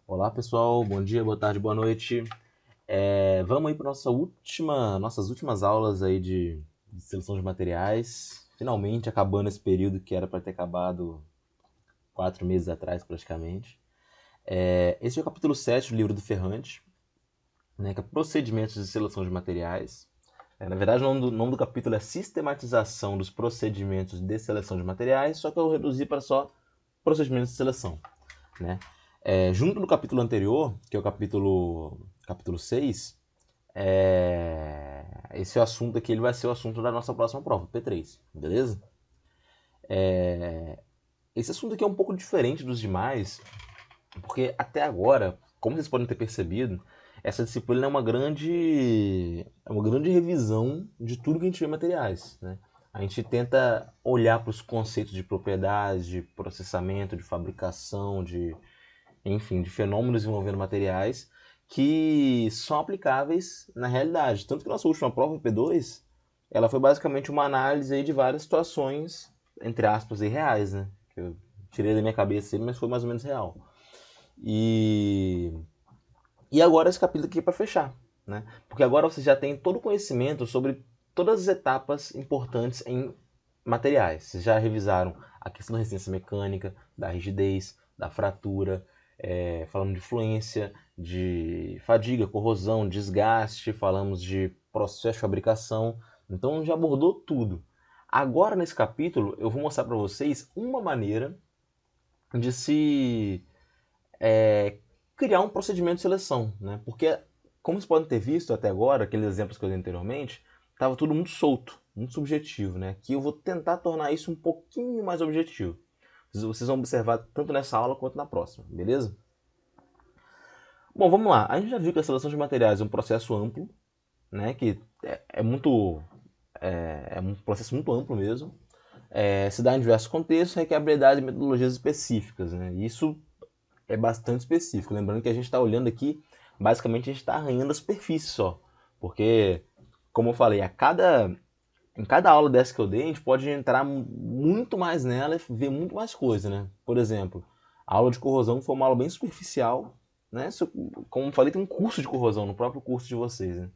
Olá pessoal, bom dia, boa tarde, boa noite. Vamos aí para nossas últimas aulas aí de seleção de materiais. Finalmente acabando esse período que era para ter acabado 4 meses atrás praticamente. Esse é o capítulo 7 do livro do Ferrante, né, que é Procedimentos de Seleção de Materiais. Na verdade, o nome do capítulo é Sistematização dos Procedimentos de Seleção de Materiais, só que eu reduzi para só Procedimentos de Seleção, né? Junto do capítulo anterior, que é o capítulo 6, esse assunto aqui ele vai ser o assunto da nossa próxima prova, P3, beleza? Esse assunto aqui é um pouco diferente dos demais, porque até agora, como vocês podem ter percebido, essa disciplina é uma grande revisão de tudo que a gente vê em materiais, né? A gente tenta olhar para os conceitos de propriedades, de processamento, de fabricação, enfim, de fenômenos envolvendo materiais que são aplicáveis na realidade. Tanto que nossa última prova, P2, ela foi basicamente uma análise aí de várias situações, entre aspas, reais, né? Que eu tirei da minha cabeça, mas foi mais ou menos real. E, e agora esse capítulo aqui é para fechar, né? Porque agora você já tem todo o conhecimento sobre todas as etapas importantes em materiais. Vocês já revisaram a questão da resistência mecânica, da rigidez, da fratura, falando de fluência, de fadiga, corrosão, desgaste, falamos de processo de fabricação. Então já abordou tudo. Agora nesse capítulo eu vou mostrar para vocês uma maneira de se é, criar um procedimento de seleção, né? Porque, como vocês podem ter visto até agora, aqueles exemplos que eu dei anteriormente, estava tudo muito solto, muito subjetivo, né? Aqui eu vou tentar tornar isso um pouquinho mais objetivo. Vocês vão observar tanto nessa aula quanto na próxima, beleza? Bom, vamos lá. A gente já viu que a seleção de materiais é um processo amplo, né? Que é um processo muito amplo mesmo. Se dá em diversos contextos, requer habilidades e metodologias específicas, né? Isso é bastante específico. Lembrando que a gente está olhando aqui, basicamente a gente está arranhando a superfície só. Porque, como eu falei, em cada aula dessa que eu dei, a gente pode entrar muito mais nela e ver muito mais coisa, né? Por exemplo, a aula de corrosão foi uma aula bem superficial, né? Como eu falei, tem um curso de corrosão no próprio curso de vocês, né?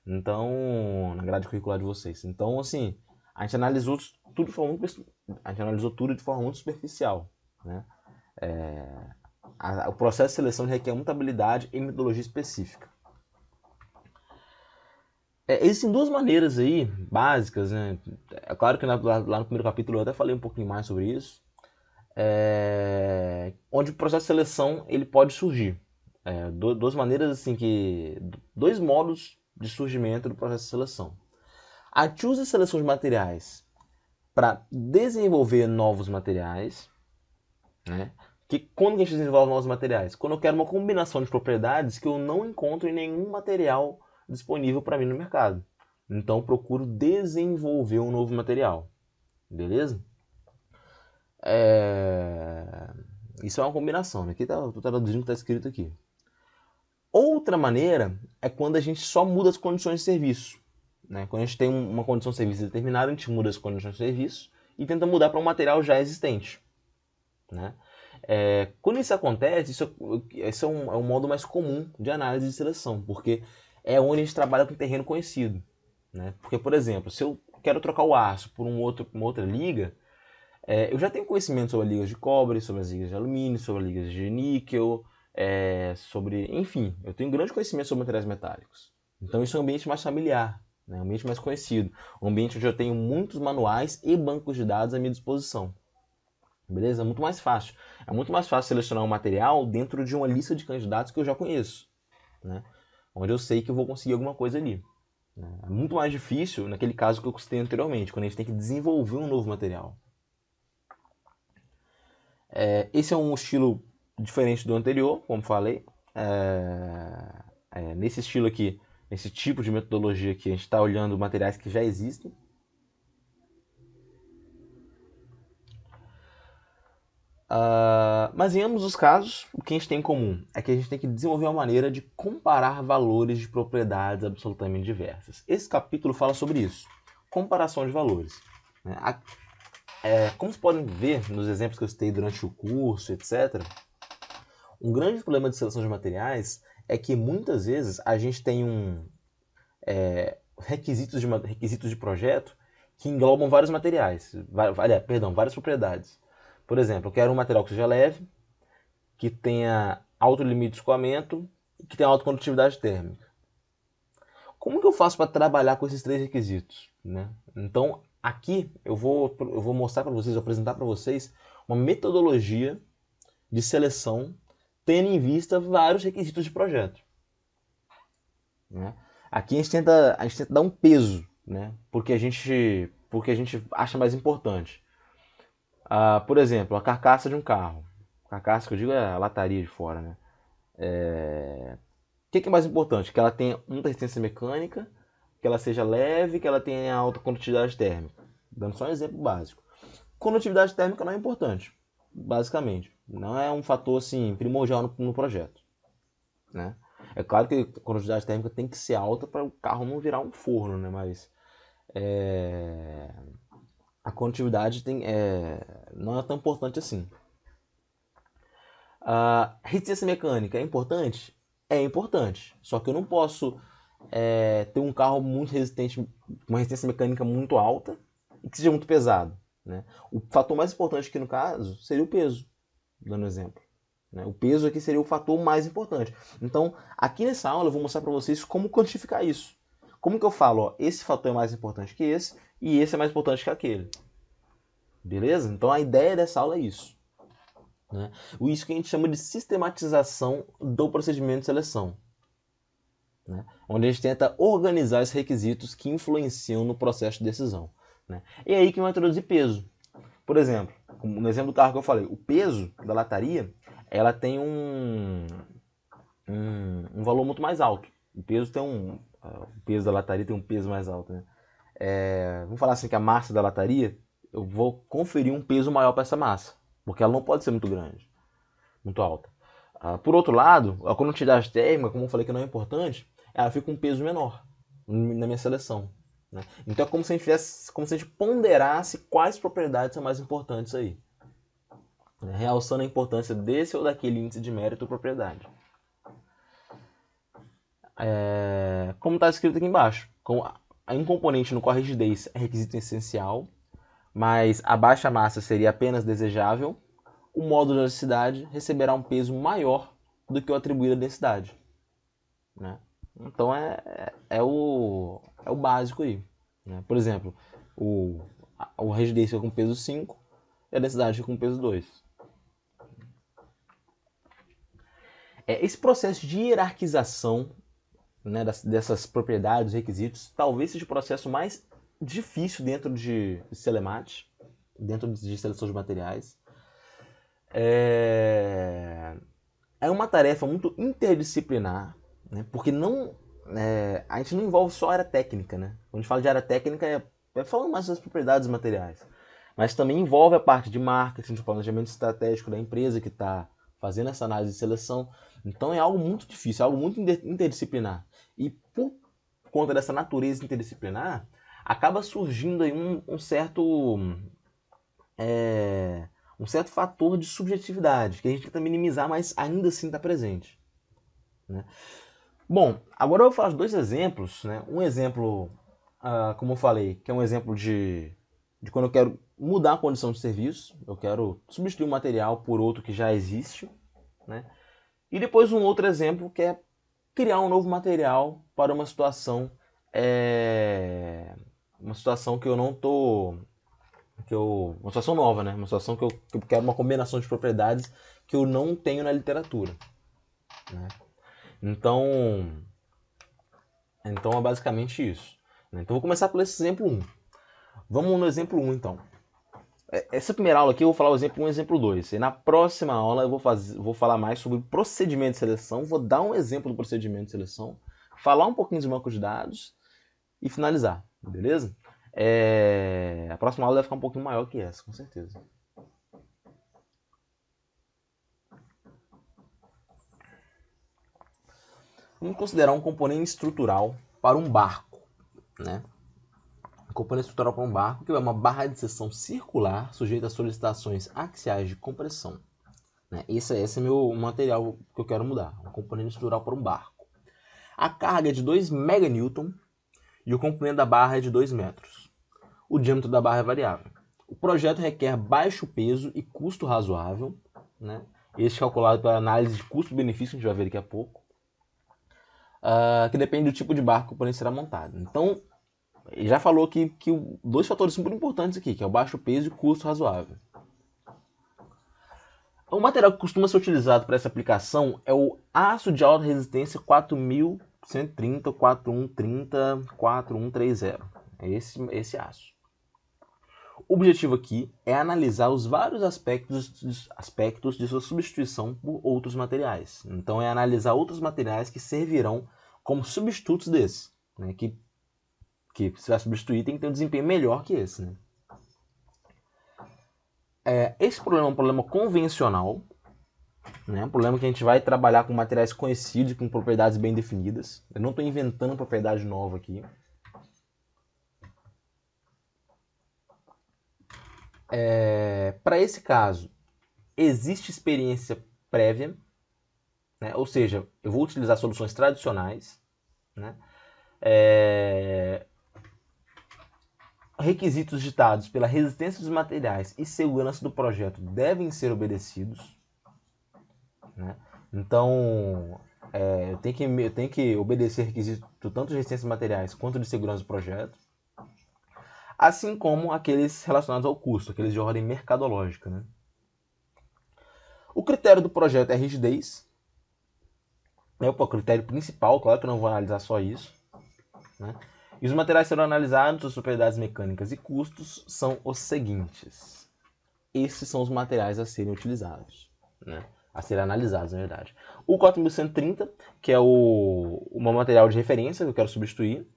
Então, na grade curricular de vocês. Então, assim, a gente analisou tudo de forma muito, a gente analisou tudo de forma muito superficial, né? O processo de seleção requer muita habilidade e metodologia específica. Existem duas maneiras aí, básicas, né? É claro que lá no primeiro capítulo eu até falei um pouquinho mais sobre isso. Onde o processo de seleção ele pode surgir. Duas maneiras assim que. Dois modos de surgimento do processo de seleção. A gente usa a seleção de materiais para desenvolver novos materiais, né? Que quando a gente desenvolve novos materiais? Quando eu quero uma combinação de propriedades que eu não encontro em nenhum material disponível para mim no mercado. Então eu procuro desenvolver um novo material, beleza? É... Isso é uma combinação, né? Aqui tá, tô traduzindo o que está escrito aqui. Outra maneira é quando a gente só muda as condições de serviço. Né? Quando a gente tem uma condição de serviço determinada, a gente muda as condições de serviço e tenta mudar para um material já existente. Né? Quando isso acontece, isso é um modo mais comum de análise de seleção, porque é onde a gente trabalha com terreno conhecido. Né? Porque, por exemplo, se eu quero trocar o aço por uma outra liga, eu já tenho conhecimento sobre as ligas de cobre, sobre as ligas de alumínio, sobre as ligas de níquel, enfim, eu tenho grande conhecimento sobre materiais metálicos. Então isso é um ambiente mais familiar, né? Um ambiente mais conhecido, um ambiente onde eu tenho muitos manuais e bancos de dados à minha disposição. Beleza? É muito mais fácil. É muito mais fácil selecionar um material dentro de uma lista de candidatos que eu já conheço, né? Onde eu sei que eu vou conseguir alguma coisa ali. Né? É muito mais difícil naquele caso que eu citei anteriormente, quando a gente tem que desenvolver um novo material. Esse é um estilo diferente do anterior, como falei. Nesse estilo aqui, nesse tipo de metodologia aqui, a gente está olhando materiais que já existem. Mas em ambos os casos, o que a gente tem em comum é que a gente tem que desenvolver uma maneira de comparar valores de propriedades absolutamente diversas. Esse capítulo fala sobre isso, comparação de valores. Né? Como vocês podem ver nos exemplos que eu citei durante o curso, etc., um grande problema de seleção de materiais é que muitas vezes a gente tem requisitos de projeto que englobam vários materiais, várias propriedades. Por exemplo, eu quero um material que seja leve, que tenha alto limite de escoamento e que tenha alta condutividade térmica. Como que eu faço para trabalhar com esses três requisitos, né? Então, aqui eu vou mostrar para vocês, apresentar para vocês uma metodologia de seleção tendo em vista vários requisitos de projeto, né? Aqui a gente tenta dar um peso, né? Porque a gente acha mais importante. Por exemplo, a carcaça de um carro. Carcaça que eu digo é a lataria de fora, né? O que é mais importante? Que ela tenha muita resistência mecânica, que ela seja leve, que ela tenha alta condutividade térmica. Dando só um exemplo básico. Condutividade térmica não é importante, basicamente. Não é um fator assim, primordial no projeto, né? É claro que a condutividade térmica tem que ser alta para o carro não virar um forno, né? Mas a condutividade não é tão importante assim. A resistência mecânica é importante? É importante. Só que eu não posso ter um carro muito resistente, uma resistência mecânica muito alta e que seja muito pesado, né? O fator mais importante aqui no caso seria o peso, dando exemplo, né? O peso aqui seria o fator mais importante. Então, aqui nessa aula eu vou mostrar para vocês como quantificar isso. Como que eu falo, ó, esse fator é mais importante que esse e esse é mais importante que aquele. Beleza? Então a ideia dessa aula é isso, né? Isso que a gente chama de sistematização do procedimento de seleção, né? Onde a gente tenta organizar os requisitos que influenciam no processo de decisão, né? E aí que vai introduzir peso. Por exemplo, no exemplo do carro que eu falei, o peso da lataria ela tem um valor muito mais alto. O peso da lataria tem um peso mais alto, né? Vamos falar assim que a massa da lataria, eu vou conferir um peso maior para essa massa, porque ela não pode ser muito grande, muito alta. Por outro lado, a condutividade térmica, como eu falei que não é importante, ela fica com um peso menor na minha seleção, né? Então é como se a gente ponderasse quais propriedades são mais importantes aí, né? Realçando a importância desse ou daquele índice de mérito ou propriedade. Como está escrito aqui embaixo, um componente no qual a rigidez é requisito essencial, mas a baixa massa seria apenas desejável, o módulo de elasticidade receberá um peso maior do que o atribuído à densidade, né? Então é o básico aí, né? Por exemplo, a rigidez fica com peso 5 e a densidade fica com peso 2. Esse processo de hierarquização, né, dessas propriedades, requisitos, talvez seja o processo mais difícil dentro de Celemate, dentro de seleção de materiais. É uma tarefa muito interdisciplinar, né, porque a gente não envolve só a área técnica, né? Quando a gente fala de área técnica, é falando mais das propriedades materiais, mas também envolve a parte de marketing, de planejamento estratégico da empresa que está fazendo essa análise de seleção. Então é algo muito difícil, é algo muito interdisciplinar. E por conta dessa natureza interdisciplinar, acaba surgindo aí um certo fator de subjetividade, que a gente tenta minimizar, mas ainda assim está presente, né? Bom, agora eu vou falar de dois exemplos, né? Um exemplo, como eu falei, que é um exemplo de quando eu quero mudar a condição de serviço, eu quero substituir um material por outro que já existe, né? E depois um outro exemplo que é criar um novo material para uma situação que eu não tô, uma situação nova, né? Uma situação que eu quero uma combinação de propriedades que eu não tenho na literatura, né? Então é basicamente isso, né? Então vou começar por esse exemplo 1. Vamos no exemplo 1 então. Essa primeira aula aqui eu vou falar o exemplo 1 e o exemplo 2. E na próxima aula eu vou falar mais sobre procedimento de seleção, vou dar um exemplo do procedimento de seleção, falar um pouquinho de banco de dados e finalizar, beleza? A próxima aula vai ficar um pouquinho maior que essa, com certeza. Vamos considerar um componente estrutural para um barco, né? Um componente estrutural para um barco que é uma barra de seção circular sujeita a solicitações axiais de compressão, né? Esse é meu material que eu quero mudar, um componente estrutural para um barco. A carga é de 2 meganewton e o comprimento da barra é de 2 metros. O diâmetro da barra é variável. O projeto requer baixo peso e custo razoável, né? Este calculado pela análise de custo-benefício, que a gente vai ver daqui a pouco, que depende do tipo de barco que o componente será montado. Então, ele já falou que dois fatores super importantes aqui, que é o baixo peso e o custo razoável. O material que costuma ser utilizado para essa aplicação é o aço de alta resistência 4130, 4130, 4130. É esse aço. O objetivo aqui é analisar os vários aspectos de sua substituição por outros materiais. Então, é analisar outros materiais que servirão como substitutos desse, né? Que se vai substituir tem que ter um desempenho melhor que esse, né? Esse problema é um problema convencional, né? Um problema que a gente vai trabalhar com materiais conhecidos e com propriedades bem definidas. Eu não estou inventando propriedade nova aqui. Para esse caso, existe experiência prévia, né? Ou seja, eu vou utilizar soluções tradicionais, né? Requisitos ditados pela resistência dos materiais e segurança do projeto devem ser obedecidos, né? Então, eu tenho que obedecer requisitos tanto de resistência dos materiais quanto de segurança do projeto, assim como aqueles relacionados ao custo, aqueles de ordem mercadológica, né? O critério do projeto é a rigidez, né? O critério principal, claro que eu não vou analisar só isso, né? E os materiais serão analisados, suas propriedades mecânicas e custos são os seguintes. Esses são os materiais a serem utilizados, né? A serem analisados, na verdade. O 4130, que é o material de referência que eu quero substituir.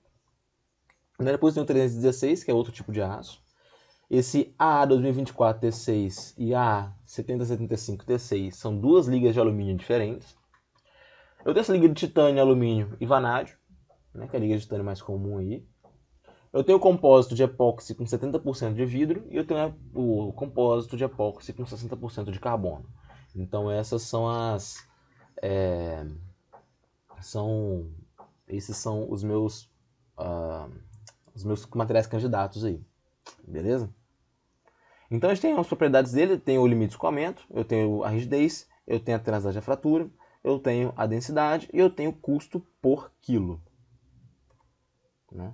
Depois tem o 316, que é outro tipo de aço. Esse AA2024T6 e AA7075T6 são duas ligas de alumínio diferentes. Eu tenho essa liga de titânio, alumínio e vanádio, né, que é a liga de titânio mais comum aí. Eu tenho o compósito de epóxi com 70% de vidro e eu tenho o compósito de epóxi com 60% de carbono. Então essas são esses são os meus materiais candidatos aí, beleza? Então a gente tem as propriedades dele, tem o limite de escoamento, eu tenho a rigidez, eu tenho a tenacidade da fratura, eu tenho a densidade e eu tenho o custo por quilo, né?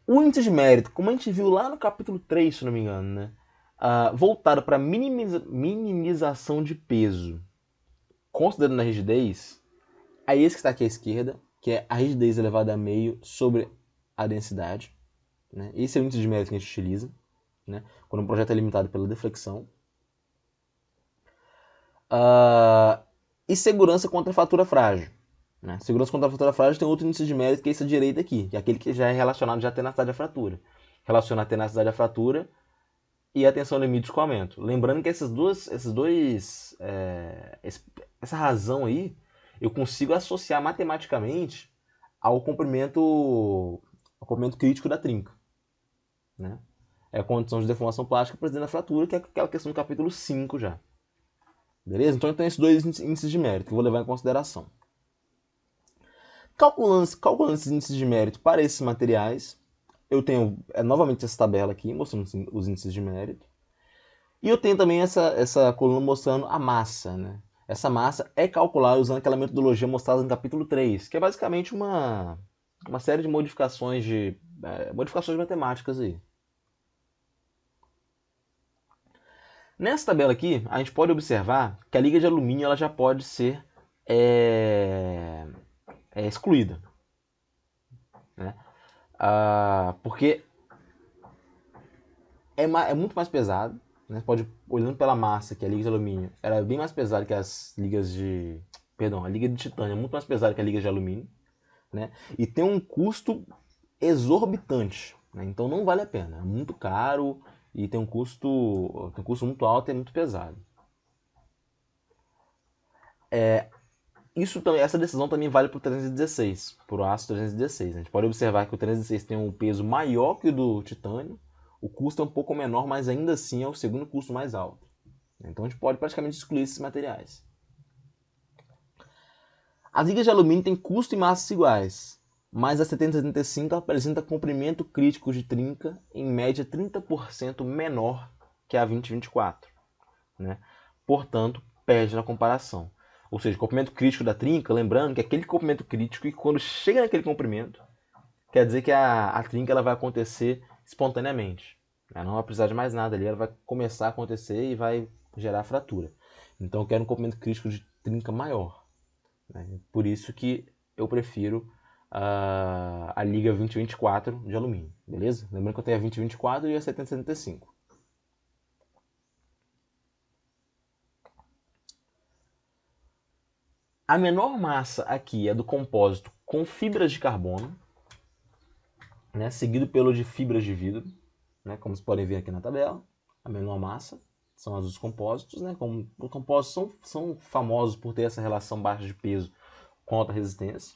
O índice de mérito, como a gente viu lá no capítulo 3, se não me engano, né? Voltado para minimização de peso, considerando a rigidez, é esse que está aqui à esquerda, que é a rigidez elevada a meio sobre a densidade, né? Esse é o índice de mérito que a gente utiliza, né? Quando um projeto é limitado pela deflexão. E segurança contra a fratura frágil, né? Segurança contra a fratura frágil tem outro índice de mérito, que é esse à direita aqui, que é aquele que já é relacionado já à tenacidade da fratura. Relaciona a tenacidade da fratura e a tensão limite de escoamento. Lembrando que essa razão aí, eu consigo associar matematicamente ao comprimento crítico da trinca, né? É a condição de deformação plástica presente na fratura, que é aquela questão do capítulo 5 já. Beleza? Então eu tenho esses dois índices de mérito que eu vou levar em consideração. Calculando esses índices de mérito para esses materiais, eu tenho novamente essa tabela aqui, mostrando os índices de mérito. E eu tenho também essa coluna mostrando a massa, né? Essa massa é calculada usando aquela metodologia mostrada no capítulo 3, que é basicamente uma série de modificações matemáticas aí. Nessa tabela aqui, a gente pode observar que a liga de alumínio ela já pode ser excluída, né? Porque é muito mais pesado, né? Pode, olhando pela massa, que a liga de alumínio era bem mais pesada que as ligas de... Perdão, a liga de titânio é muito mais pesada que a liga de alumínio, né? E tem um custo exorbitante, né? Então não vale a pena, é muito caro e tem um custo muito alto e é muito pesado. Essa decisão também vale para o 316, para o aço 316. A gente pode observar que o 316 tem um peso maior que o do titânio, o custo é um pouco menor, mas ainda assim é o segundo custo mais alto. Então a gente pode praticamente excluir esses materiais. As ligas de alumínio têm custo e massas iguais, mas a 7075 apresenta comprimento crítico de trinca em média 30% menor que a 2024. Né? Portanto, perde na comparação. Ou seja, o comprimento crítico da trinca, lembrando que aquele comprimento crítico, e quando chega naquele comprimento, quer dizer que a trinca ela vai acontecer espontaneamente. Ela não vai precisar de mais nada ali, ela vai começar a acontecer e vai gerar fratura. Então eu quero um comprimento crítico de trinca maior. Né? Por isso que eu prefiro a liga 2024 de alumínio, beleza? Lembrando que eu tenho a 2024 e a 7075. A menor massa aqui é do compósito com fibras de carbono, né, seguido pelo de fibras de vidro, né, como vocês podem ver aqui na tabela. A menor massa são as dos compósitos, né, como os compósitos são famosos por ter essa relação baixa de peso com alta resistência.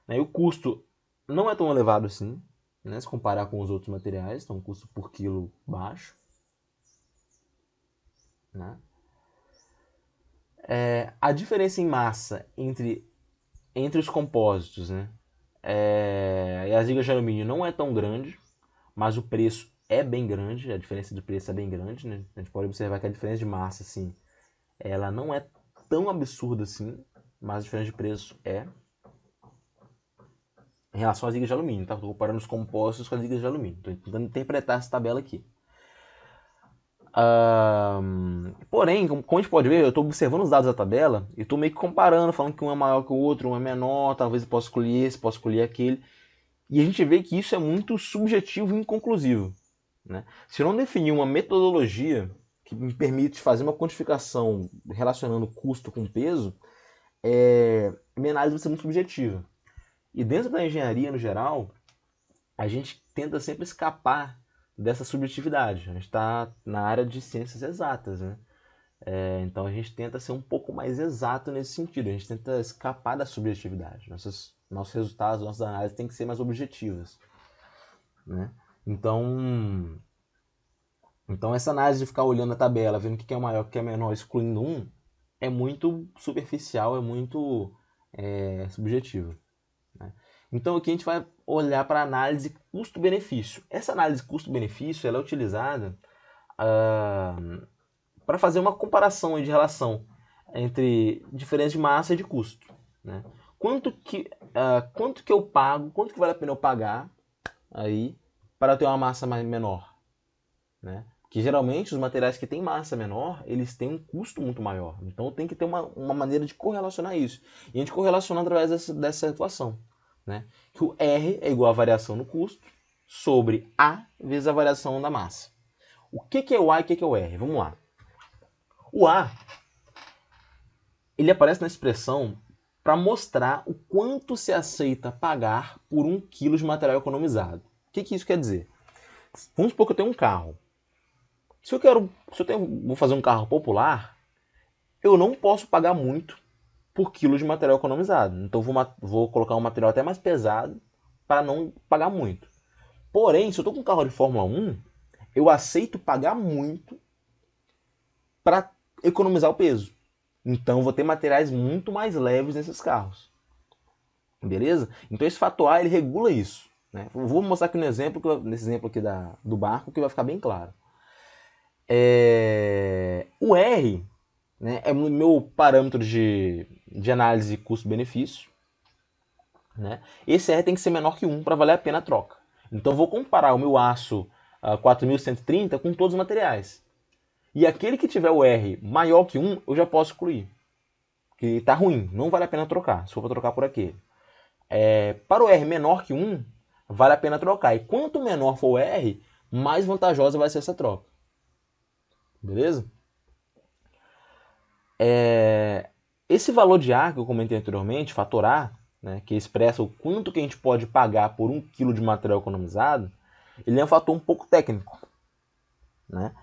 Né, e o custo não é tão elevado assim, né, se comparar com os outros materiais, então o custo por quilo baixo. Né. A diferença em massa entre os compósitos, né, e as ligas de alumínio não é tão grande, mas o preço é bem grande, a diferença de preço é bem grande, né? A gente pode observar que a diferença de massa, assim, ela não é tão absurda assim, mas a diferença de preço é em relação às ligas de alumínio, tá? Estou comparando os compostos com as ligas de alumínio. Estou tentando interpretar essa tabela aqui. Porém, como a gente pode ver, eu estou observando os dados da tabela e estou meio que comparando, falando que um é maior que o outro, um é menor, talvez eu possa escolher esse, possa escolher aquele. E a gente vê que isso é muito subjetivo e inconclusivo. Né? Se eu não definir uma metodologia que me permite fazer uma quantificação relacionando custo com peso, minha análise vai ser muito subjetiva. E dentro da engenharia, no geral, a gente tenta sempre escapar dessa subjetividade. A gente está na área de ciências exatas, né? Então a gente tenta ser um pouco mais exato nesse sentido. A gente tenta escapar da subjetividade. Nossos resultados, nossas análises têm que ser mais objetivas. Né? Então essa análise de ficar olhando a tabela, vendo o que é maior, o que é menor, excluindo um, é muito superficial, é muito subjetivo. Né? Então aqui a gente vai olhar para a análise custo-benefício. Essa análise custo-benefício ela é utilizada para fazer uma comparação de relação entre diferença de massa e de custo. Né? Quanto que eu pago, quanto que vale a pena eu pagar aí para ter uma massa menor? Né? Que geralmente os materiais que têm massa menor, eles têm um custo muito maior. Então tem que ter uma maneira de correlacionar isso. E a gente correlaciona através dessa equação. Né? Que o R é igual à variação no custo sobre A vezes a variação da massa. O que é o A e o que é o R? Vamos lá. O A, ele aparece na expressão para mostrar o quanto se aceita pagar por 1 kg de material economizado. O que isso quer dizer? Vamos supor que eu tenho um carro. Se eu vou fazer um carro popular, eu não posso pagar muito por quilo de material economizado. Então vou colocar um material até mais pesado para não pagar muito. Porém, se eu estou com um carro de Fórmula 1, eu aceito pagar muito para economizar o peso. Então vou ter materiais muito mais leves nesses carros. Beleza? Então esse fator A ele regula isso. Né? Eu vou mostrar aqui nesse exemplo aqui do barco que vai ficar bem claro. O R, né, é o meu parâmetro de análise custo-benefício. Né? Esse R tem que ser menor que 1 para valer a pena a troca. Então eu vou comparar o meu aço 4130 com todos os materiais. E aquele que tiver o R maior que 1, eu já posso excluir. Que está ruim, não vale a pena trocar, se for para trocar por aquele. Para o R menor que 1, vale a pena trocar. E quanto menor for o R, mais vantajosa vai ser essa troca. Beleza? Esse valor de A que eu comentei anteriormente, fator A, né, que expressa o quanto que a gente pode pagar por 1 kg de material economizado, ele é um fator um pouco técnico. Né?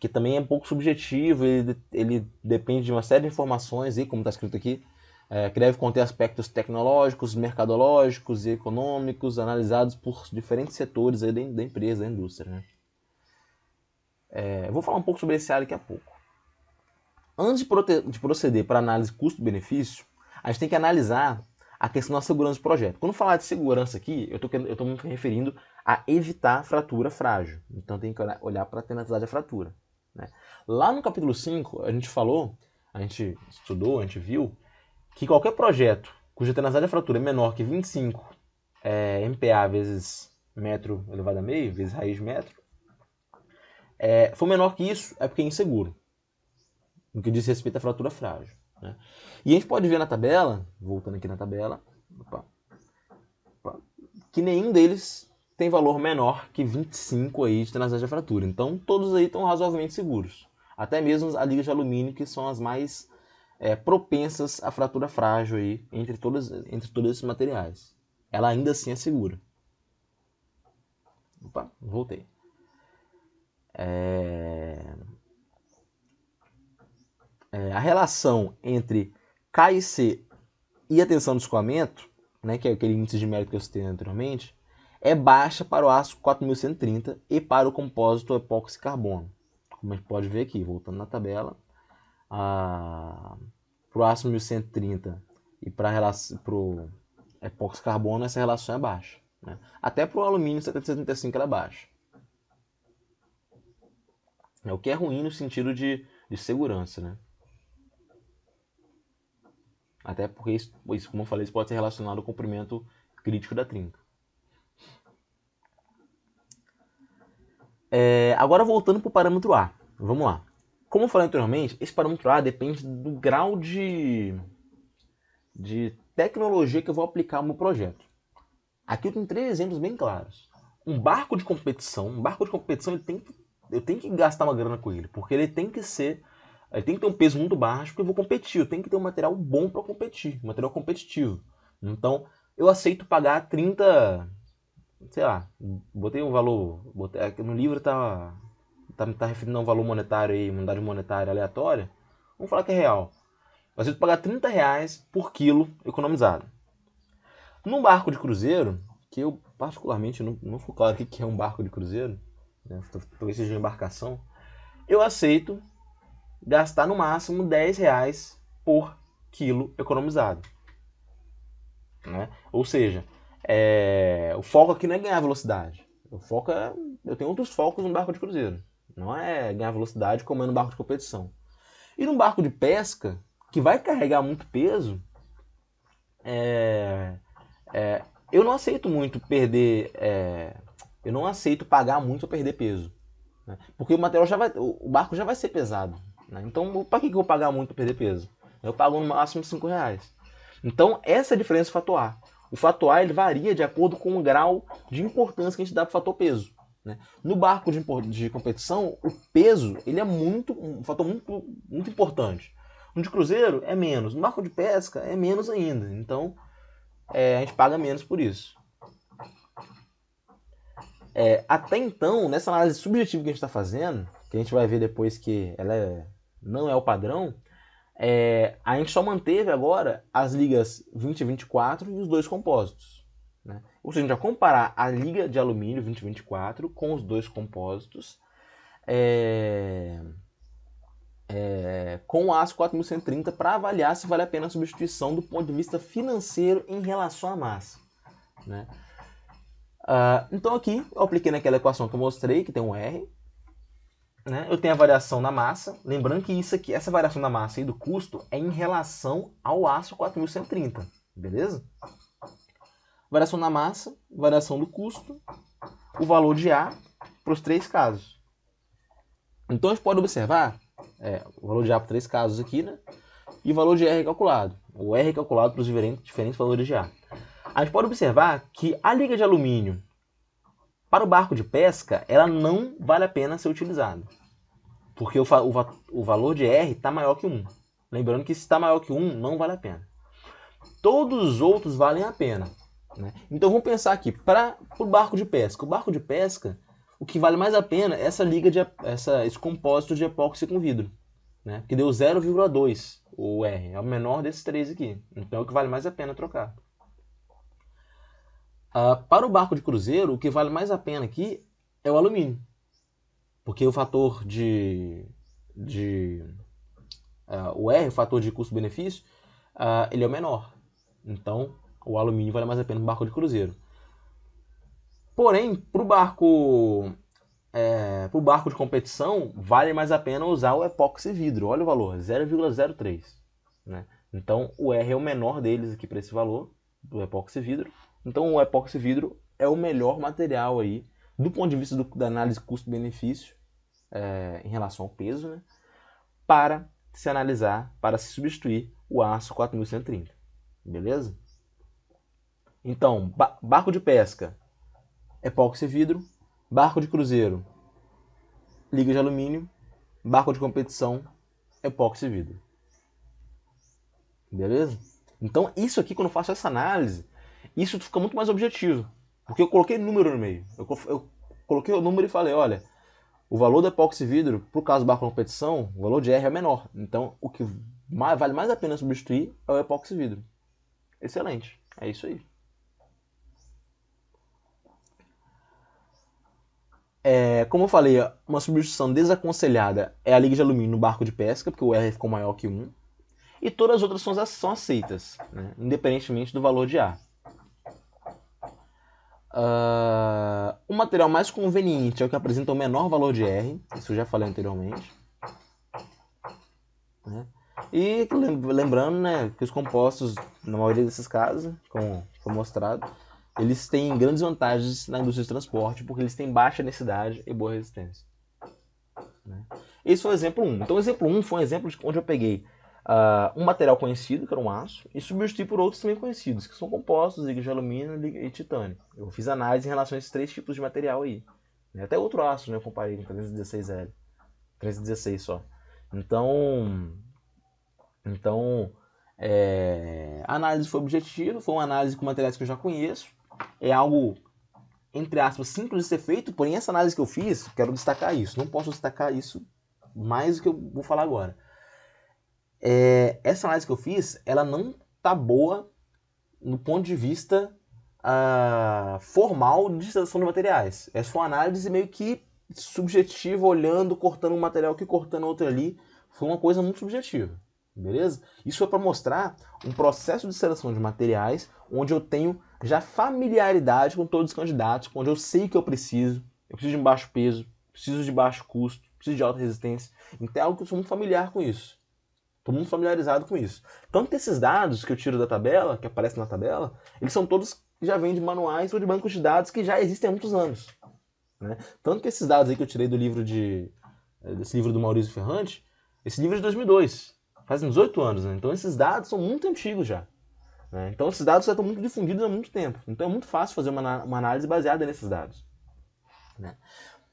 Que também é um pouco subjetivo, ele depende de uma série de informações, aí, como está escrito aqui, que deve conter aspectos tecnológicos, mercadológicos e econômicos analisados por diferentes setores aí da empresa, da indústria. Né? Eu vou falar um pouco sobre esse área daqui a pouco. Antes de proceder para análise custo-benefício, a gente tem que analisar a questão da segurança do projeto. Quando falar de segurança aqui, eu estou me referindo a evitar fratura frágil. Então tem que olhar para a tenacidade da fratura. Né? Lá no capítulo 5, a gente falou, a gente estudou, a gente viu, que qualquer projeto cuja tenacidade da fratura é menor que 25 MPa vezes metro elevado a meio, vezes raiz de metro, for menor que isso, é porque é inseguro, no que diz respeito à fratura frágil. Né? E a gente pode ver na tabela, voltando aqui na tabela, que nenhum deles tem valor menor que 25 aí de tenacidade da fratura. Então todos aí estão razoavelmente seguros. Até mesmo as ligas de alumínio, que são as mais propensas à fratura frágil aí, entre todos esses materiais. Ela ainda assim é segura. Opa, voltei. A relação entre K e C e a tensão de escoamento, né, que é aquele índice de mérito que eu citei anteriormente, é baixa para o aço 4130 e para o compósito epóxi carbono. Como a gente pode ver aqui, voltando na tabela, para o aço 1130 e para o epóxi carbono essa relação é baixa. Né? Até para o alumínio 775 ela é baixa. O que é ruim no sentido de segurança. Né? Até porque isso, como eu falei, isso pode ser relacionado ao comprimento crítico da trinca. Agora voltando para o parâmetro A. Vamos lá. Como eu falei anteriormente, esse parâmetro A depende do grau de tecnologia que eu vou aplicar no meu projeto. Aqui eu tenho 3 exemplos bem claros. Um barco de competição eu tenho que gastar uma grana com ele, porque ele tem que ter um peso muito baixo, porque eu vou competir, eu tenho que ter um material bom para competir, um material competitivo. Então, eu aceito pagar 30, sei lá, botei um valor, no livro tá referindo a um valor monetário aí, uma unidade monetária aleatória, vamos falar que é real. Eu aceito pagar R$30 por quilo economizado. Num barco de cruzeiro, que eu particularmente não fui claro o que é um barco de cruzeiro, né? Talvez seja uma embarcação, eu aceito gastar no máximo R$10 por quilo economizado. Né? Ou seja, o foco aqui não é ganhar velocidade. Eu tenho outros focos no barco de cruzeiro. Não é ganhar velocidade como é no barco de competição. E no barco de pesca, que vai carregar muito peso, eu não aceito muito perder. Eu não aceito pagar muito para perder peso. Né? Porque o barco já vai ser pesado. Né? Então, para que eu vou pagar muito para perder peso? Eu pago no máximo R$5. Então, essa é a diferença do fator A. O fator A ele varia de acordo com o grau de importância que a gente dá para o fator peso. Né? No barco de competição, o peso ele é um fator muito, muito importante. No de cruzeiro é menos. No barco de pesca é menos ainda. Então, a gente paga menos por isso. Até então, nessa análise subjetiva que a gente está fazendo, que a gente vai ver depois que ela não é o padrão, a gente só manteve agora as ligas 20 e 24 e os dois compósitos. Né? Ou seja, a gente vai comparar a liga de alumínio 20 e 24 com os dois compósitos com o aço 4130 para avaliar se vale a pena a substituição do ponto de vista financeiro em relação à massa. Né? Então aqui eu apliquei naquela equação que eu mostrei, que tem um R. Né? Eu tenho a variação da massa. Lembrando que essa variação da massa e do custo é em relação ao aço 4130. Beleza? Variação da massa, variação do custo, o valor de A para os 3 casos. Então a gente pode observar o valor de A para 3 casos aqui, né? E o valor de R calculado. O R calculado para os diferentes valores de A. A gente pode observar que a liga de alumínio para o barco de pesca, ela não vale a pena ser utilizada. Porque o valor de R está maior que 1. Lembrando que se está maior que 1, não vale a pena. Todos os outros valem a pena. Né? Então vamos pensar aqui, para o barco de pesca. O barco de pesca, o que vale mais a pena é esse compósito de epóxi com vidro. Né? Que deu 0,2 o R. É o menor desses 3 aqui. Então é o que vale mais a pena trocar. Para o barco de cruzeiro, o que vale mais a pena aqui é o alumínio. Porque o fator o R, o fator de custo-benefício, ele é o menor. Então, o alumínio vale mais a pena para o barco de cruzeiro. Porém, para o barco de competição, vale mais a pena usar o epóxi vidro. Olha o valor, 0,03. Né? Então, o R é o menor deles aqui para esse valor, do epóxi vidro. Então, o epóxi vidro é o melhor material aí, do ponto de vista da análise custo-benefício, em relação ao peso, né? Para se analisar, para se substituir o aço 4130. Beleza? Então, barco de pesca, epóxi vidro. Barco de cruzeiro, liga de alumínio. Barco de competição, epóxi vidro. Beleza? Então, isso aqui, quando eu faço essa análise, isso fica muito mais objetivo. Porque eu coloquei número no meio. Eu coloquei o número e falei, olha, o valor do epóxi vidro, por caso do barco de competição, o valor de R é menor. Então, o que vale mais a pena substituir é o epóxi vidro. Excelente. É isso aí. Como eu falei, uma substituição desaconselhada é a liga de alumínio no barco de pesca, porque o R ficou maior que 1. E todas as outras são aceitas, né? Independentemente do valor de A. O material mais conveniente é o que apresenta o menor valor de R, isso eu já falei anteriormente. Né? E lembrando, né, que os compostos, na maioria desses casos, como foi mostrado, eles têm grandes vantagens na indústria de transporte, porque eles têm baixa densidade e boa resistência. Né? Esse foi o exemplo 1. Então o exemplo 1 foi um exemplo de onde eu peguei um material conhecido, que era um aço, e substituí por outros também conhecidos, que são compostos, liga de alumínio e titânio. Eu fiz análise em relação a esses 3 tipos de material aí. Até outro aço, né, eu comparei com 316L. 316 só. Então a análise foi objetiva, foi uma análise com materiais que eu já conheço. É algo, entre aspas, simples de ser feito, porém essa análise que eu fiz, quero destacar isso. Não posso destacar isso mais do que eu vou falar agora. Essa análise que eu fiz, ela não tá boa no ponto de vista formal de seleção de materiais. Essa foi uma análise meio que subjetiva, olhando, cortando um material aqui, cortando outro ali. Foi uma coisa muito subjetiva. Beleza? Isso é para mostrar um processo de seleção de materiais onde eu tenho já familiaridade com todos os candidatos, onde eu sei que eu preciso de baixo peso, preciso de baixo custo, preciso de alta resistência. Então é algo que eu sou muito familiar com isso. Estou muito familiarizado com isso. Tanto que esses dados que eu tiro da tabela, que aparecem na tabela, eles são todos que já vêm de manuais ou de bancos de dados que já existem há muitos anos. Né? Tanto que esses dados aí que eu tirei desse livro do Maurício Ferrante, esse livro é de 2002. Fazem 18 anos, né? Então esses dados são muito antigos já. Né? Então esses dados já estão muito difundidos há muito tempo. Então é muito fácil fazer uma análise baseada nesses dados. Né?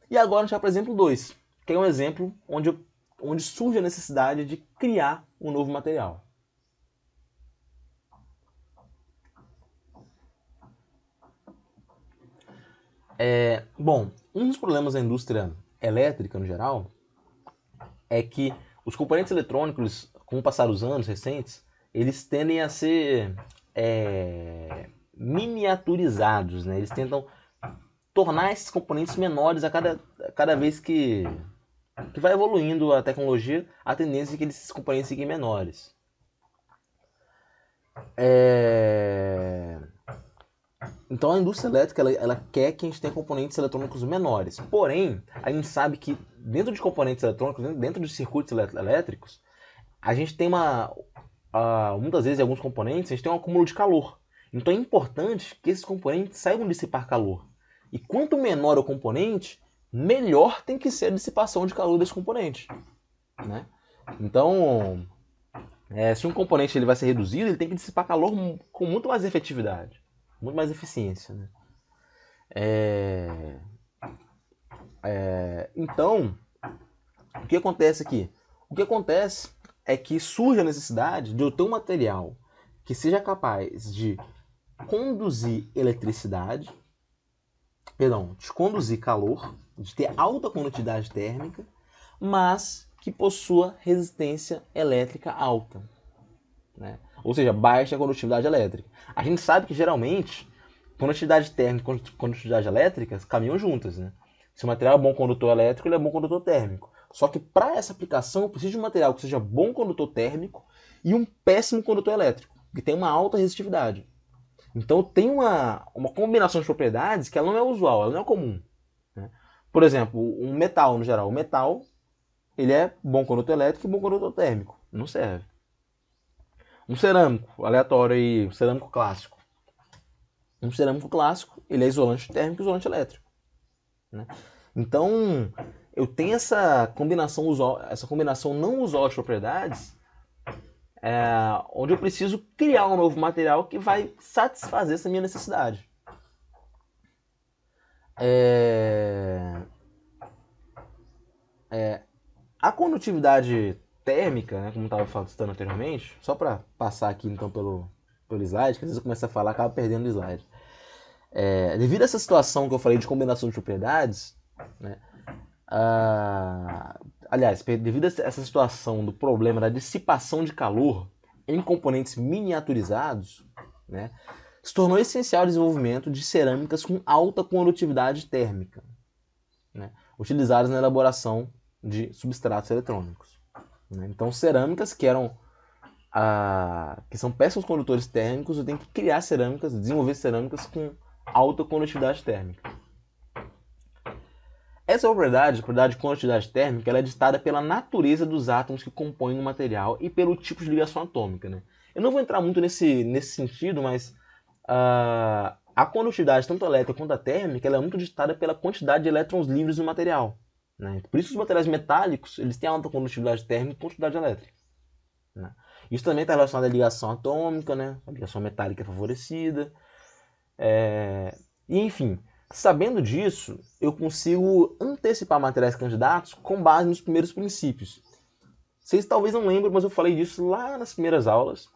E agora a gente vai para o exemplo 2, que é um exemplo onde surge a necessidade de criar um novo material. Bom, um dos problemas da indústria elétrica no geral é que os componentes eletrônicos, com o passar dos anos recentes, eles tendem a ser miniaturizados, né? Eles tentam tornar esses componentes menores a cada vez que vai evoluindo a tecnologia, a tendência é que esses componentes fiquem menores. Então a indústria elétrica ela quer que a gente tenha componentes eletrônicos menores. Porém, a gente sabe que dentro de componentes eletrônicos, dentro de circuitos elétricos, a gente tem muitas vezes em alguns componentes, a gente tem um acúmulo de calor. Então é importante que esses componentes saibam dissipar calor. E quanto menor o componente, melhor tem que ser a dissipação de calor desse componente. Né? Então, se um componente ele vai ser reduzido, ele tem que dissipar calor com muito mais efetividade, muito mais eficiência. Né? Então, o que acontece aqui? O que acontece é que surge a necessidade de eu ter um material que seja capaz de conduzir eletricidade, de conduzir calor, de ter alta condutividade térmica, mas que possua resistência elétrica alta. Né? Ou seja, baixa condutividade elétrica. A gente sabe que geralmente condutividade térmica e condutividade elétrica caminham juntas. Né? Se o material é bom condutor elétrico, ele é bom condutor térmico. Só que para essa aplicação, eu preciso de um material que seja bom condutor térmico e um péssimo condutor elétrico, que tenha uma alta resistividade. Então tem uma combinação de propriedades que ela não é usual, ela não é comum. Né? Por exemplo, um metal no geral. O metal ele é bom condutor elétrico e bom condutor térmico. Não serve. Um cerâmico aleatório aí, um cerâmico clássico. Um cerâmico clássico, ele é isolante térmico e isolante elétrico. Né? Então, eu tenho essa combinação não usual de propriedades, onde eu preciso criar um novo material que vai satisfazer essa minha necessidade. A condutividade térmica, né, como eu estava citando anteriormente, só para passar aqui então pelo slide, que às vezes eu começo a falar e acabo perdendo o slide. Devido a essa situação que eu falei de combinação de propriedades, né, aliás, devido a essa situação do problema da dissipação de calor em componentes miniaturizados, né, se tornou essencial o desenvolvimento de cerâmicas com alta condutividade térmica, né, utilizadas na elaboração de substratos eletrônicos. Né. Então, cerâmicas que são péssimos condutores térmicos, eu tenho que criar cerâmicas, desenvolver cerâmicas com alta condutividade térmica. Essa propriedade, a propriedade de condutividade térmica, ela é ditada pela natureza dos átomos que compõem o material e pelo tipo de ligação atômica. Né? Eu não vou entrar muito nesse sentido, mas a condutividade, tanto elétrica quanto a térmica, ela é muito ditada pela quantidade de elétrons livres no material. Né? Por isso os materiais metálicos eles têm alta condutividade térmica e condutividade elétrica. Né? Isso também está relacionado à ligação atômica, né? A ligação metálica é favorecida. E enfim, sabendo disso, eu consigo antecipar materiais candidatos com base nos primeiros princípios. Vocês talvez não lembrem, mas eu falei disso lá nas primeiras aulas,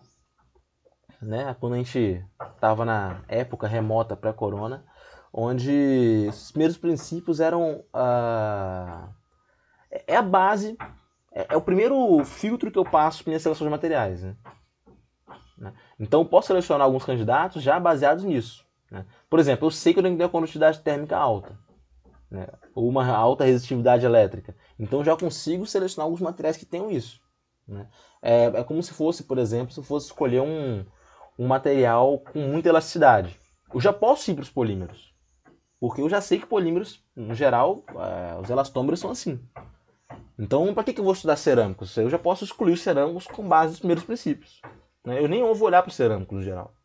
né? Quando a gente estava na época remota pré-corona, onde os primeiros princípios eram a base, é o primeiro filtro que eu passo para minha seleção de materiais. Né? Então eu posso selecionar alguns candidatos já baseados nisso. Né? Por exemplo, eu sei que eu tenho que ter uma condutividade térmica alta, né? Ou uma alta resistividade elétrica. Então eu já consigo selecionar alguns materiais que tenham isso. Né? É como se fosse, por exemplo, se eu fosse escolher um material com muita elasticidade. Eu já posso ir para os polímeros, porque eu já sei que polímeros, no geral, os elastômeros são assim. Então, para que eu vou estudar cerâmicos? Eu já posso excluir os cerâmicos com base nos primeiros princípios. Né? Eu nem vou olhar para os cerâmicos no geral.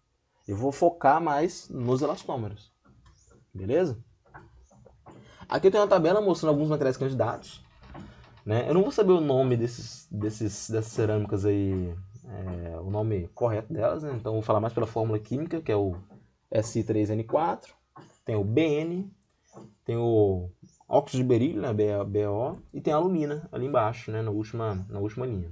Eu vou focar mais nos elastômeros. Beleza? Aqui eu tenho uma tabela mostrando alguns materiais candidatos. Né? Eu não vou saber o nome dessas cerâmicas aí, o nome correto delas. Né? Então eu vou falar mais pela fórmula química, que é o Si3N4. Tem o Bn, tem o óxido de berílio, né, BO, e tem a alumina ali embaixo, né, na última linha.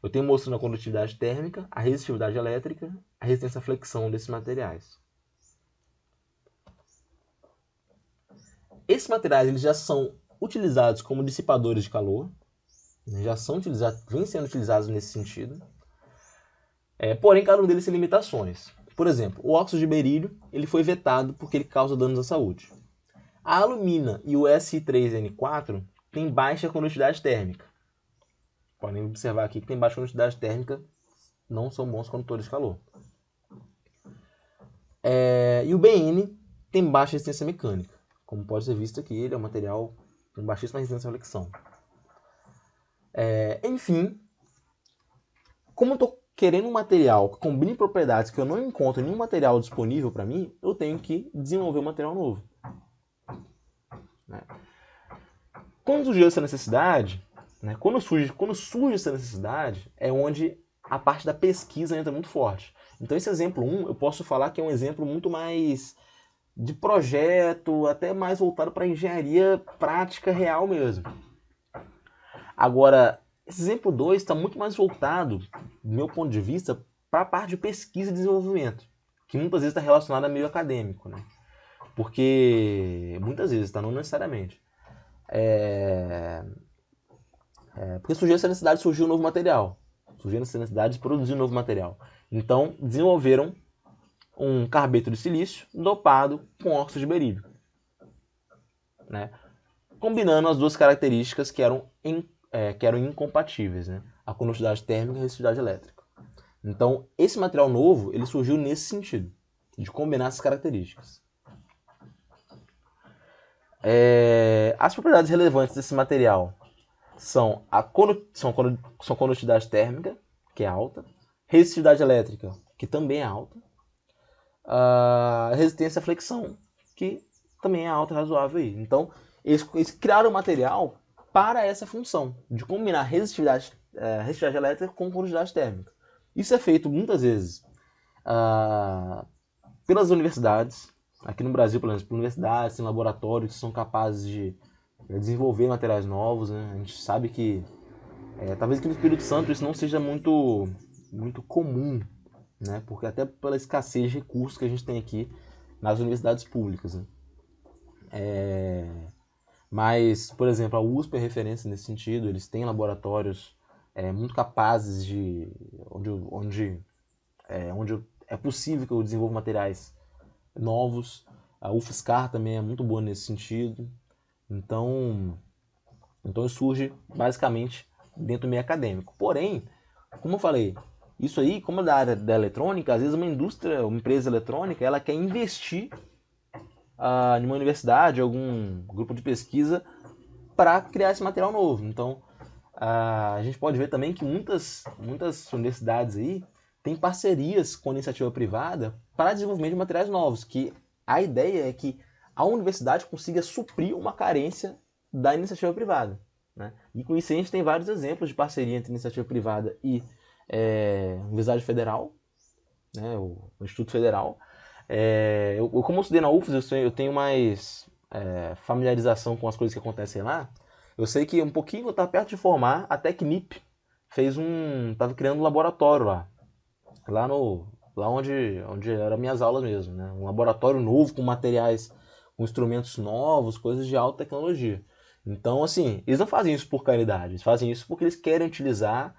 Eu tenho mostrando a condutividade térmica, a resistividade elétrica, a resistência à flexão desses materiais. Esses materiais eles já são utilizados como dissipadores de calor, já são utilizados, vêm sendo utilizados nesse sentido. Porém, cada um deles tem limitações. Por exemplo, o óxido de berílio ele foi vetado porque ele causa danos à saúde. A alumina e o Si3N4 têm baixa condutividade térmica. Podem observar aqui que tem baixa condutividade térmica, não são bons condutores de calor. E o Bn tem baixa resistência mecânica. Como pode ser visto aqui, ele é um material com baixíssima resistência à flexão. Enfim, como eu estou querendo um material que combine propriedades que eu não encontro em nenhum material disponível para mim, eu tenho que desenvolver um material novo. Né? Quando surgiu essa necessidade, né, quando surge essa necessidade, é onde a parte da pesquisa entra muito forte. Então esse exemplo 1, eu posso falar que é um exemplo muito mais de projeto, até mais voltado para a engenharia prática real mesmo. Agora, esse exemplo 2 está muito mais voltado, do meu ponto de vista, para a parte de pesquisa e desenvolvimento, que muitas vezes está relacionada a meio acadêmico, né? Porque, muitas vezes, tá? Não necessariamente. Porque surgiu essa necessidade, surgiu um novo material. Surgiu essa necessidade de produzir um novo material. Então, desenvolveram um carbeto de silício dopado com óxido de berílio. Né? combinando as duas características que eram incompatíveis, né? A condutividade térmica e a resistividade elétrica. Então, esse material novo, ele surgiu nesse sentido, de combinar essas características. As propriedades relevantes desse material são condutividade térmica, que é alta, resistividade elétrica, que também é alta, a resistência à flexão, que também é alta e razoável. Então, eles criaram um material para essa função, de combinar resistividade elétrica com condutividade térmica. Isso é feito muitas vezes pelas universidades, aqui no Brasil, pelo menos, por universidades, em laboratórios que são capazes de desenvolver materiais novos, né? A gente sabe que talvez aqui no Espírito Santo isso não seja muito comum, né? Porque até pela escassez de recursos que a gente tem aqui nas universidades públicas, né? Mas, por exemplo, a USP é referência nesse sentido, eles têm laboratórios muito capazes onde é possível que eu desenvolva materiais novos. A UFSCar também é muito boa nesse sentido. Então surge basicamente dentro do meio acadêmico. Porém, como eu falei, isso aí, como é da área da eletrônica, às vezes uma empresa eletrônica, ela quer investir em uma universidade, algum grupo de pesquisa para criar esse material novo. Então, a gente pode ver também que muitas universidades aí têm parcerias com a iniciativa privada para desenvolvimento de materiais novos, que a ideia é que a universidade consiga suprir uma carência da iniciativa privada, né? E com isso a gente tem vários exemplos de parceria entre iniciativa privada e Universidade Federal, né, o Instituto Federal. Como eu estudei na UFES, eu tenho mais familiarização com as coisas que acontecem lá. Eu sei que um pouquinho eu estava perto de formar, a Tecnip estava criando um laboratório lá onde eram minhas aulas mesmo, né? Um laboratório novo com materiais, com instrumentos novos, coisas de alta tecnologia. Então, assim, eles não fazem isso por caridade, eles fazem isso porque eles querem utilizar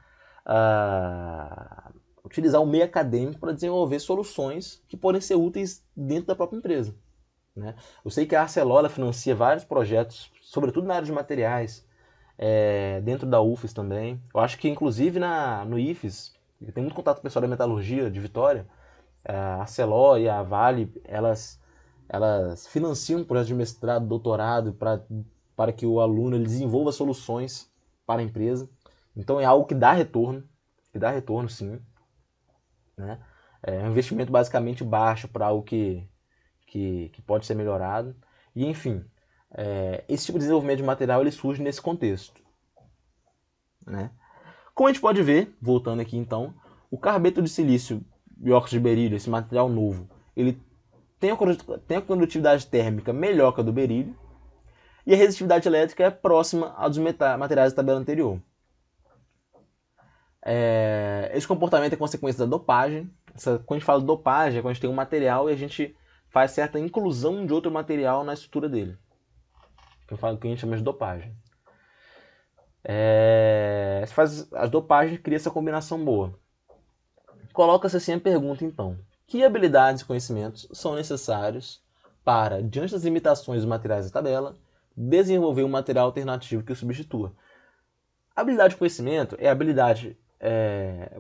o meio acadêmico para desenvolver soluções que podem ser úteis dentro da própria empresa, né? Eu sei que a Arcelor financia vários projetos, sobretudo na área de materiais, dentro da UFES também. Eu acho que, inclusive, no IFES, eu tenho muito contato com o pessoal da metalurgia de Vitória, a Arcelor e a Vale, elas financiam projetos de mestrado, doutorado, para que o aluno ele desenvolva soluções para a empresa. Então é algo que dá retorno sim, né? É um investimento basicamente baixo para algo que pode ser melhorado. E enfim, esse tipo de desenvolvimento de material ele surge nesse contexto, né? Como a gente pode ver, voltando aqui então, o carbeto de silício e óxido de berílio, esse material novo, ele tem a condutividade térmica melhor que a do berílio e a resistividade elétrica é próxima a dos materiais da tabela anterior. Esse comportamento é consequência da dopagem. Quando a gente fala de dopagem, é quando a gente tem um material e a gente faz certa inclusão de outro material na estrutura dele, que a gente chama de dopagem. Você faz as dopagens e cria essa combinação boa. Coloca-se assim a pergunta então: que habilidades e conhecimentos são necessários para, diante das limitações dos materiais da tabela, desenvolver um material alternativo que o substitua? Habilidade de conhecimento é habilidade,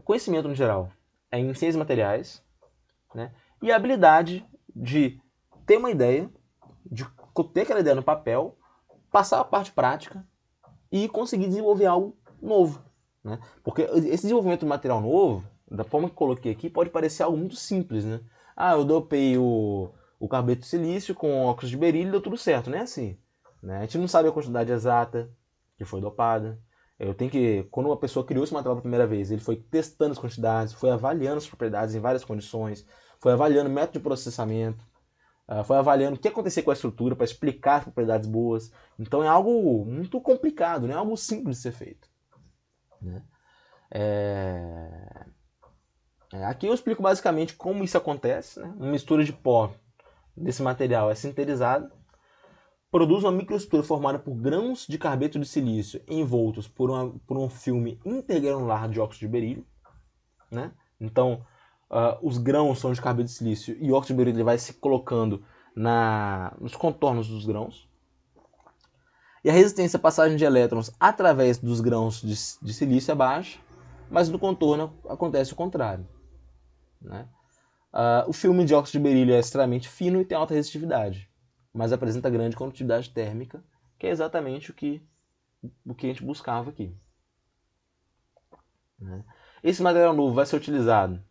conhecimento no geral, em ciências materiais, né? E a habilidade de ter uma ideia, de ter aquela ideia no papel, passar a parte prática e conseguir desenvolver algo novo, né? Porque esse desenvolvimento do material novo, da forma que coloquei aqui, pode parecer algo muito simples, né? Eu dopei o carbeto de silício com óxido de berílio e deu tudo certo, não é assim, né? A gente não sabe a quantidade exata que foi dopada. Quando uma pessoa criou esse material pela primeira vez, ele foi testando as quantidades, foi avaliando as propriedades em várias condições, foi avaliando o método de processamento, foi avaliando o que acontecia com a estrutura para explicar as propriedades boas. Então é algo muito complicado, não é algo simples de ser feito, né? Aqui eu explico basicamente como isso acontece, né? Uma mistura de pó desse material é sinterizada, produz uma microestrutura formada por grãos de carbeto de silício envoltos por um filme intergranular de óxido de berílio, né? Então, os grãos são de carbeto de silício e o óxido de berílio vai se colocando nos contornos dos grãos. E a resistência à passagem de elétrons através dos grãos de silício é baixa, mas no contorno acontece o contrário, né? O filme de óxido de berílio é extremamente fino e tem alta resistividade, mas apresenta grande condutividade térmica, que é exatamente o que a gente buscava aqui, né? Esse material novo vai ser utilizado,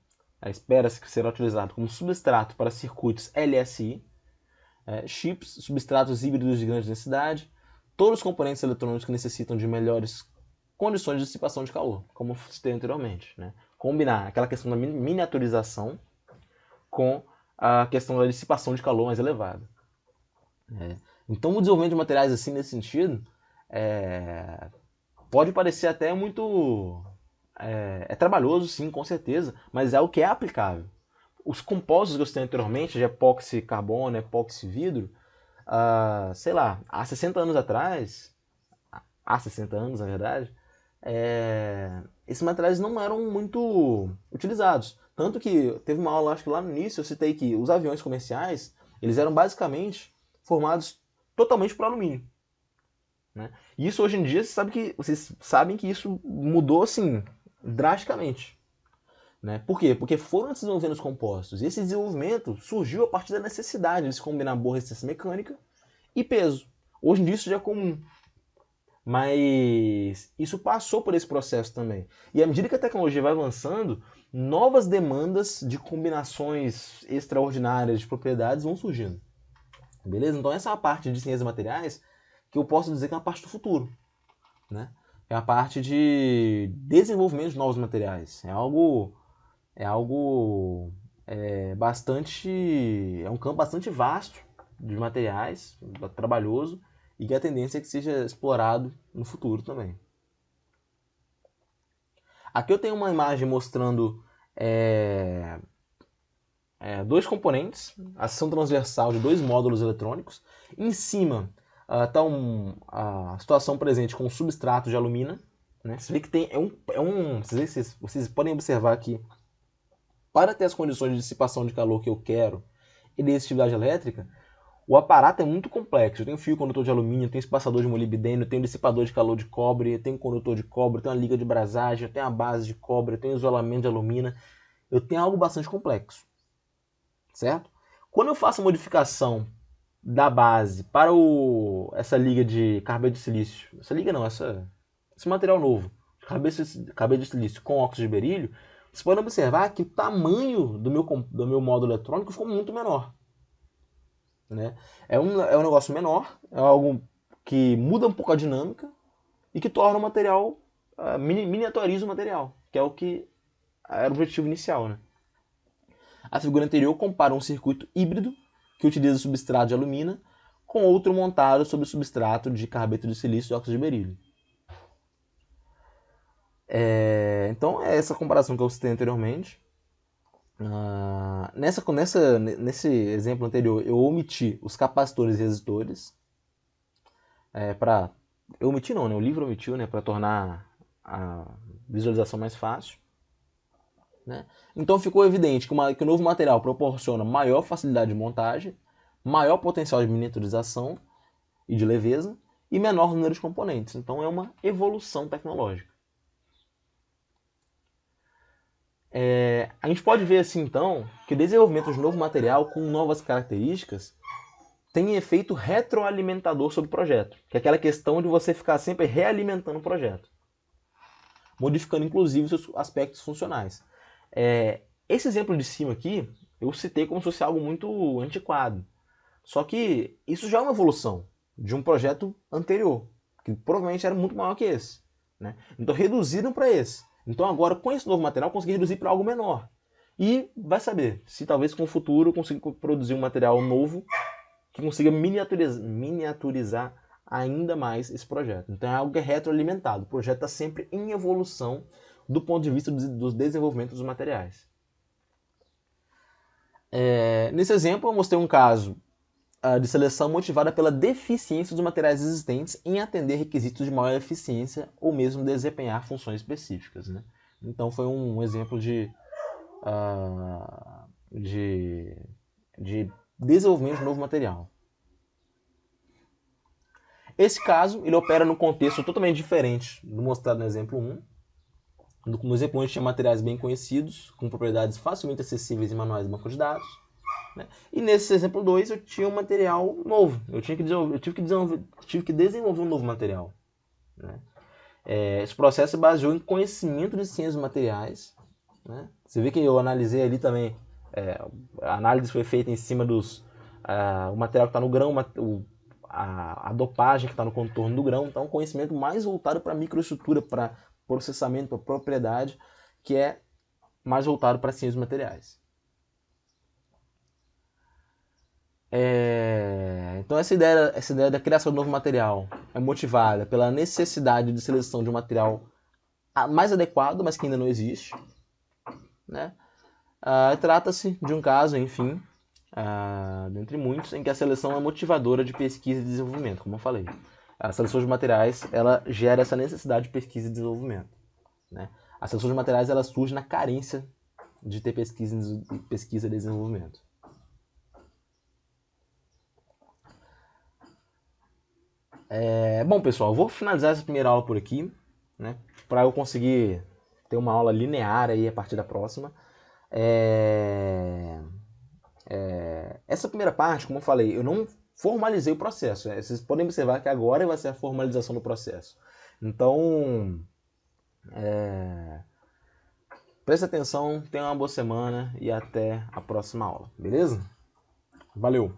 espera-se que será utilizado como substrato para circuitos LSI, chips, substratos híbridos de grande densidade, todos os componentes eletrônicos que necessitam de melhores condições de dissipação de calor, como citei anteriormente, né? Combinar aquela questão da miniaturização com a questão da dissipação de calor mais elevada. Então, o desenvolvimento de materiais assim, nesse sentido, pode parecer até muito... É trabalhoso, sim, com certeza, mas é o que é aplicável. Os compostos que eu citei anteriormente, de epóxi carbono, epóxi vidro, sei lá, há 60 anos atrás, há 60 anos na verdade, esses materiais não eram muito utilizados. Tanto que teve uma aula, acho que lá no início, eu citei que os aviões comerciais, eles eram basicamente formados totalmente por alumínio, né? E isso hoje em dia, vocês sabem que isso mudou assim, drasticamente. Né? Por quê? Porque foram desenvolvendo os compostos. E esse desenvolvimento surgiu a partir da necessidade de se combinar boa resistência mecânica e peso. Hoje em dia isso já é comum. Mas isso passou por esse processo também. E à medida que a tecnologia vai avançando, novas demandas de combinações extraordinárias de propriedades vão surgindo. Beleza? Então essa é a parte de ciências materiais que eu posso dizer que é uma parte do futuro. Né? É a parte de desenvolvimento de novos materiais. É um campo bastante vasto de materiais, trabalhoso, e que a tendência é que seja explorado no futuro também. Aqui eu tenho uma imagem mostrando dois componentes, ação transversal de dois módulos eletrônicos. Em cima está a situação presente com um substrato de alumina. Né? Você vê que vocês podem observar aqui, para ter as condições de dissipação de calor que eu quero e de resistividade elétrica, o aparato é muito complexo. Eu tenho fio condutor de alumínio, eu tenho espaçador de molibdênio, eu tenho dissipador de calor de cobre, eu tenho condutor de cobre, eu tenho uma liga de brasagem, eu tenho a base de cobre, eu tenho isolamento de alumina. Eu tenho algo bastante complexo, certo? Quando eu faço a modificação da base para essa liga de carbeto de silício, essa liga não, esse material novo, carbeto de silício com óxido de berílio, vocês podem observar que o tamanho do meu módulo eletrônico ficou muito menor. Né? É um negócio menor, é algo que muda um pouco a dinâmica e que torna o material, miniaturiza o material, que é o que era o objetivo inicial. Né? A figura anterior compara um circuito híbrido que utiliza substrato de alumina com outro montado sobre substrato de carbeto de silício e óxido de berílio. Então é essa comparação que eu citei anteriormente. Nesse exemplo anterior, eu omiti os capacitores e resistores. Eu omiti não, né? O livro omitiu, né? Para tornar a visualização mais fácil. Né? Então ficou evidente que o novo material proporciona maior facilidade de montagem, maior potencial de miniaturização e de leveza e menor número de componentes. Então é uma evolução tecnológica. A gente pode ver assim então que o desenvolvimento de novo material com novas características tem efeito retroalimentador sobre o projeto, que é aquela questão de você ficar sempre realimentando o projeto, modificando inclusive os seus aspectos funcionais. Esse exemplo de cima aqui, eu citei como se fosse algo muito antiquado. Só que isso já é uma evolução de um projeto anterior, que provavelmente era muito maior que esse. Né? Então reduziram para esse. Então agora, com esse novo material, consegui reduzir para algo menor. E vai saber se talvez com o futuro eu consiga produzir um material novo que consiga miniaturizar ainda mais esse projeto. Então é algo que é retroalimentado. O projeto está sempre em evolução do ponto de vista dos desenvolvimentos dos materiais. Nesse exemplo, eu mostrei um caso de seleção motivada pela deficiência dos materiais existentes em atender requisitos de maior eficiência ou mesmo desempenhar funções específicas. Né? Então foi um exemplo de desenvolvimento de novo material. Esse caso, ele opera num contexto totalmente diferente do mostrado no exemplo 1. No exemplo 1 a gente tinha materiais bem conhecidos, com propriedades facilmente acessíveis em manuais de banco de dados. Né? E nesse exemplo 2 eu tinha um material novo, eu tive que desenvolver um novo material. Né? Esse processo se baseou em conhecimento de ciências materiais. Né? Você vê que eu analisei ali também, a análise foi feita em cima o material que está no grão, a dopagem que está no contorno do grão, então um conhecimento mais voltado para microestrutura, para processamento, para propriedade, que é mais voltado para ciências materiais. Então essa ideia da criação de novo material é motivada pela necessidade de seleção de um material mais adequado, mas que ainda não existe. Né? Trata-se de um caso, enfim, dentre muitos, em que a seleção é motivadora de pesquisa e desenvolvimento, como eu falei. A seleção de materiais ela gera essa necessidade de pesquisa e desenvolvimento. Né? A seleção de materiais ela surge na carência de ter pesquisa e desenvolvimento. Bom, pessoal, eu vou finalizar essa primeira aula por aqui, né, para eu conseguir ter uma aula linear aí a partir da próxima. Essa primeira parte, como eu falei, eu não formalizei o processo. Vocês podem observar que agora vai ser a formalização do processo. Então, preste atenção, tenha uma boa semana e até a próxima aula, beleza? Valeu!